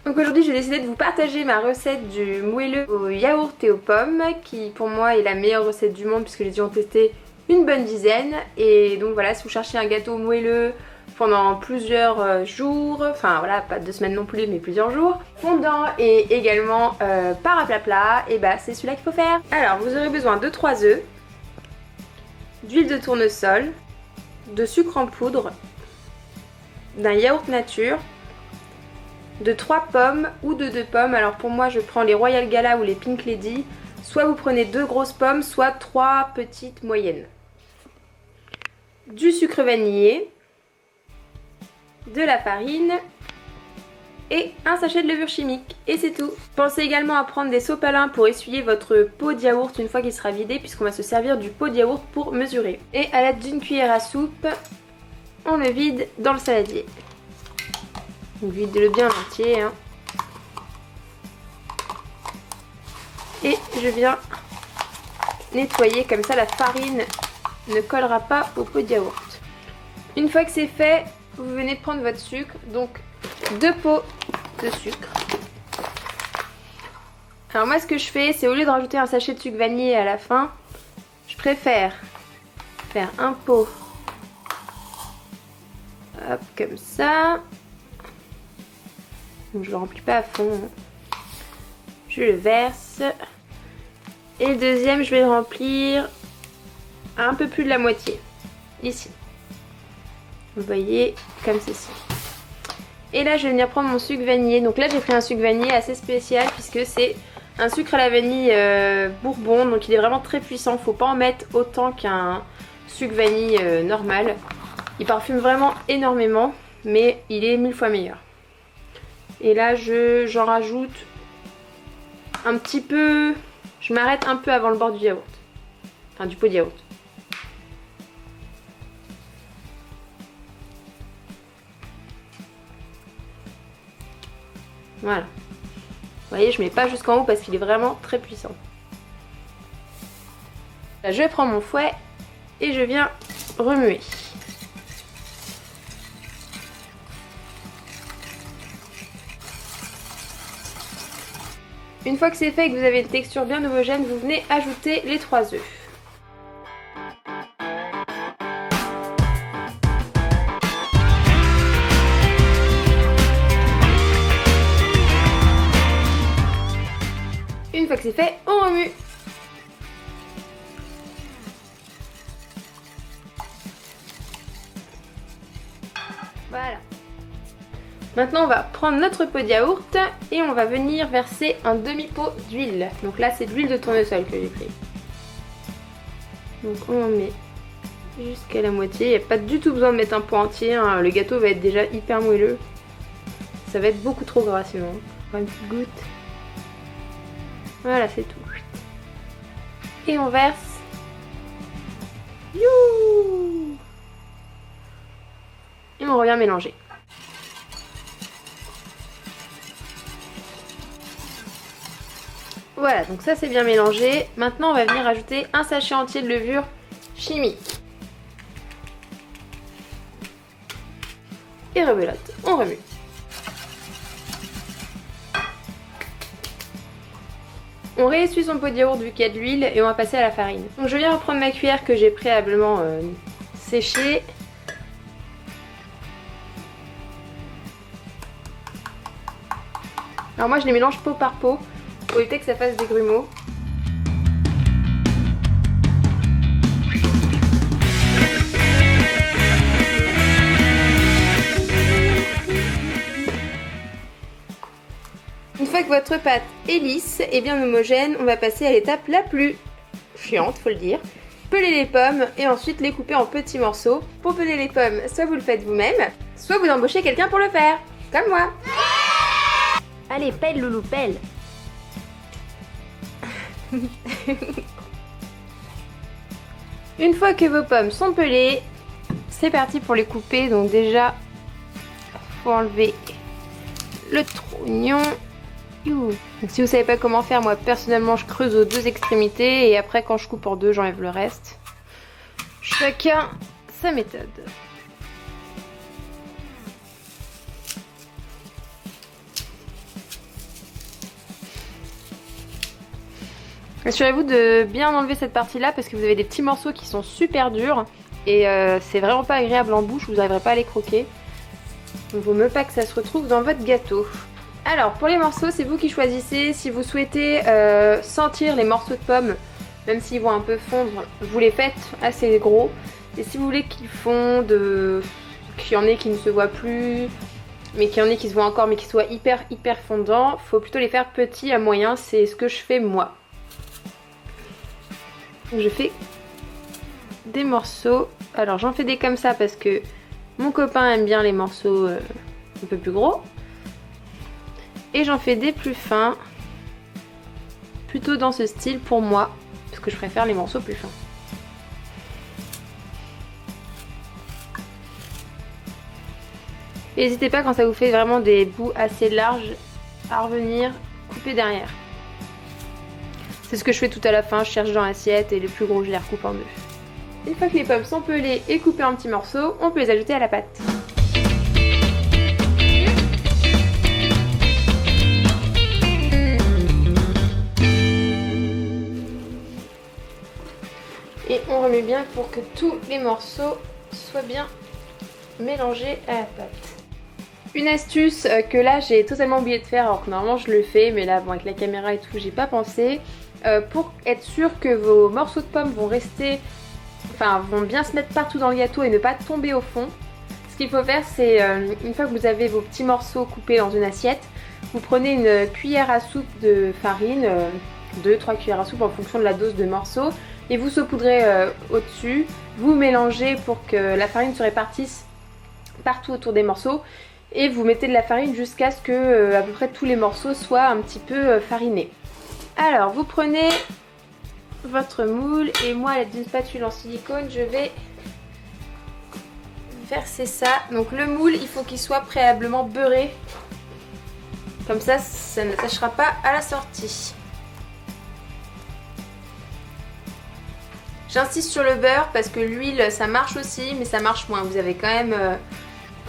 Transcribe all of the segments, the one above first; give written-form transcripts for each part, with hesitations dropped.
Donc aujourd'hui j'ai décidé de vous partager ma recette du moelleux au yaourt et aux pommes qui pour moi est la meilleure recette du monde puisque j'ai dû en tester une bonne dizaine. Et donc voilà, si vous cherchez un gâteau moelleux pendant plusieurs jours, enfin voilà, pas 2 semaines non plus mais plusieurs jours, fondant et également pas à plat plat, et bah c'est celui-là qu'il faut faire. Alors vous aurez besoin de 3 œufs, d'huile de tournesol, de sucre en poudre, d'un yaourt nature, de 3 pommes ou de 2 pommes. Alors pour moi je prends les Royal Gala ou les Pink Lady. Soit vous prenez 2 grosses pommes, soit 3 petites moyennes. Du sucre vanillé, de la farine et un sachet de levure chimique. Et c'est tout. Pensez également à prendre des sopalins pour essuyer votre pot de yaourt une fois qu'il sera vidé, puisqu'on va se servir du pot de yaourt pour mesurer. Et à l'aide d'une cuillère à soupe, on le vide dans le saladier. Donc videz-le bien entier, hein. Et je viens nettoyer, comme ça la farine ne collera pas au pot de yaourt. Une fois que c'est fait, vous venez de prendre votre sucre, donc 2 pots de sucre. Alors moi ce que je fais, c'est au lieu de rajouter un sachet de sucre vanillé à la fin, je préfère faire un pot, hop, comme ça. Donc je le remplis pas à fond, je le verse. Et le deuxième, je vais le remplir à un peu plus de la moitié, ici. Vous voyez, comme ceci. Et là, je vais venir prendre mon sucre vanillé. Donc là, j'ai pris un sucre vanillé assez spécial puisque c'est un sucre à la vanille bourbon. Donc il est vraiment très puissant. Faut pas en mettre autant qu'un sucre vanille normal. Il parfume vraiment énormément, mais il est 1000 fois meilleur. Et là, j'en rajoute un petit peu. Je m'arrête un peu avant le bord du yaourt. Enfin, du pot de yaourt. Voilà. Vous voyez, je mets pas jusqu'en haut parce qu'il est vraiment très puissant. Là, je prends mon fouet et je viens remuer. Une fois que c'est fait et que vous avez une texture bien homogène, vous venez ajouter les 3 œufs. Une fois que c'est fait, on remue. Voilà. Maintenant on va prendre notre pot de yaourt et on va venir verser un demi-pot d'huile. Donc là c'est de l'huile de tournesol que j'ai pris. Donc on en met jusqu'à la moitié. Il n'y a pas du tout besoin de mettre un pot entier, hein. Le gâteau va être déjà hyper moelleux. Ça va être beaucoup trop gras sinon. On va une petite goutte. Voilà, c'est tout. Et on verse. Youhou! Et on revient mélanger. Voilà, donc ça c'est bien mélangé. Maintenant on va venir ajouter un sachet entier de levure chimique. Et rebelote, on remue. On réessuie son pot de yaourt vu qu'il y a de l'huile et on va passer à la farine. Donc je viens reprendre ma cuillère que j'ai préalablement séchée. Alors moi je les mélange pot par pot pour éviter que ça fasse des grumeaux. Une fois que votre pâte est lisse et bien homogène, on va passer à l'étape la plus chiante, faut le dire. Peler les pommes et ensuite les couper en petits morceaux. Pour peler les pommes, soit vous le faites vous-même, soit vous embauchez quelqu'un pour le faire, comme moi. Allez, pèle Loulou, pèle. Une fois que vos pommes sont pelées, c'est parti pour les couper. Donc déjà, faut enlever le trognon. Donc si vous savez pas comment faire, moi personnellement je creuse aux 2 extrémités et après quand je coupe en 2 j'enlève le reste. Chacun sa méthode. Assurez-vous de bien enlever cette partie-là parce que vous avez des petits morceaux qui sont super durs et c'est vraiment pas agréable en bouche, vous n'arriverez pas à les croquer. Donc il vaut mieux pas que ça se retrouve dans votre gâteau. Alors pour les morceaux, c'est vous qui choisissez. Si vous souhaitez sentir les morceaux de pommes, même s'ils vont un peu fondre, vous les faites assez gros. Et si vous voulez qu'ils fondent, qu'il y en ait qui ne se voient plus, mais qu'il y en ait qui se voient encore mais qui soient hyper fondants, faut plutôt les faire petits à moyen, c'est ce que je fais moi. Donc je fais des morceaux. Alors j'en fais des comme ça parce que mon copain aime bien les morceaux un peu plus gros. Et j'en fais des plus fins, plutôt dans ce style pour moi, parce que je préfère les morceaux plus fins. N'hésitez pas quand ça vous fait vraiment des bouts assez larges à revenir couper derrière. C'est ce que je fais tout à la fin, je cherche dans l'assiette et les plus gros je les recoupe en deux. Une fois que les pommes sont pelées et coupées en petits morceaux, on peut les ajouter à la pâte. Et on remet bien pour que tous les morceaux soient bien mélangés à la pâte. Une astuce que là j'ai totalement oublié de faire alors que normalement je le fais, mais là bon, avec la caméra et tout j'ai pas pensé. Pour être sûr que vos morceaux de pommes vont rester, enfin vont bien se mettre partout dans le gâteau et ne pas tomber au fond, ce qu'il faut faire c'est une fois que vous avez vos petits morceaux coupés dans une assiette, vous prenez une cuillère à soupe de farine, 2-3 cuillères à soupe en fonction de la dose de morceaux, et vous saupoudrez au-dessus, vous mélangez pour que la farine se répartisse partout autour des morceaux et vous mettez de la farine jusqu'à ce que à peu près tous les morceaux soient un petit peu farinés. Alors vous prenez votre moule et moi à l'aide d'une spatule en silicone je vais verser ça. Donc le moule il faut qu'il soit préalablement beurré, comme ça ça n'attachera pas à la sortie. J'insiste sur le beurre parce que l'huile ça marche aussi mais ça marche moins, vous avez quand même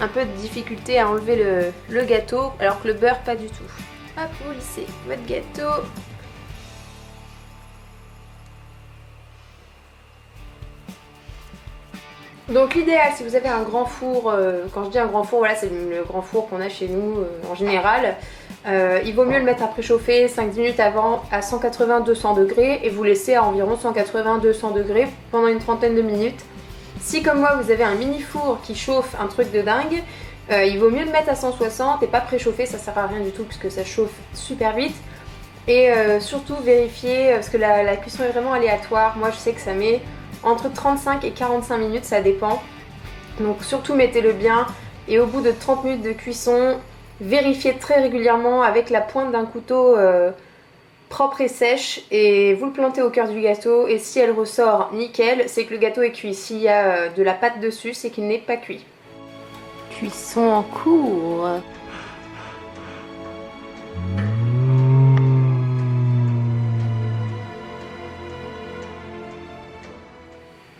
un peu de difficulté à enlever le gâteau alors que le beurre pas du tout. Hop, vous lissez votre gâteau. Donc l'idéal si vous avez un grand four, quand je dis un grand four, voilà c'est le grand four qu'on a chez nous en général, il vaut mieux le mettre à préchauffer 5-10 minutes avant à 180-200 degrés et vous laisser à environ 180-200 degrés pendant une trentaine de minutes. Si comme moi vous avez un mini four qui chauffe un truc de dingue, il vaut mieux le mettre à 160 et pas préchauffer, ça sert à rien du tout puisque ça chauffe super vite. Et surtout vérifier, parce que la cuisson est vraiment aléatoire, moi je sais que ça met entre 35 et 45 minutes, ça dépend. Donc surtout mettez-le bien et au bout de 30 minutes de cuisson, vérifiez très régulièrement avec la pointe d'un couteau propre et sèche et vous le plantez au cœur du gâteau et si elle ressort nickel, c'est que le gâteau est cuit. S'il y a de la pâte dessus, c'est qu'il n'est pas cuit. Cuisson en cours.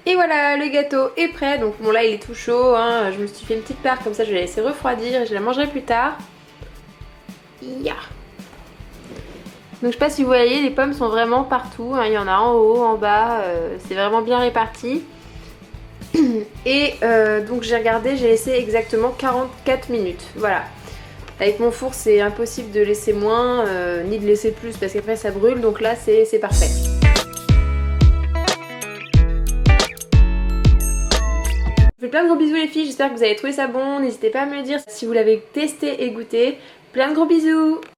Et voilà, le gâteau est prêt. Donc bon là il est tout chaud, hein. Je me suis fait une petite part comme ça, je vais la laisser refroidir et je la mangerai plus tard. Yeah. Donc je sais pas si vous voyez, les pommes sont vraiment partout, hein. Il y en a en haut, en bas, c'est vraiment bien réparti. Et donc j'ai regardé, j'ai laissé exactement 44 minutes, voilà. Avec mon four c'est impossible de laisser moins, ni de laisser plus parce qu'après ça brûle, donc là c'est parfait. Je vous fais plein de gros bisous les filles, j'espère que vous avez trouvé ça bon, n'hésitez pas à me le dire si vous l'avez testé et goûté. Plein de gros bisous!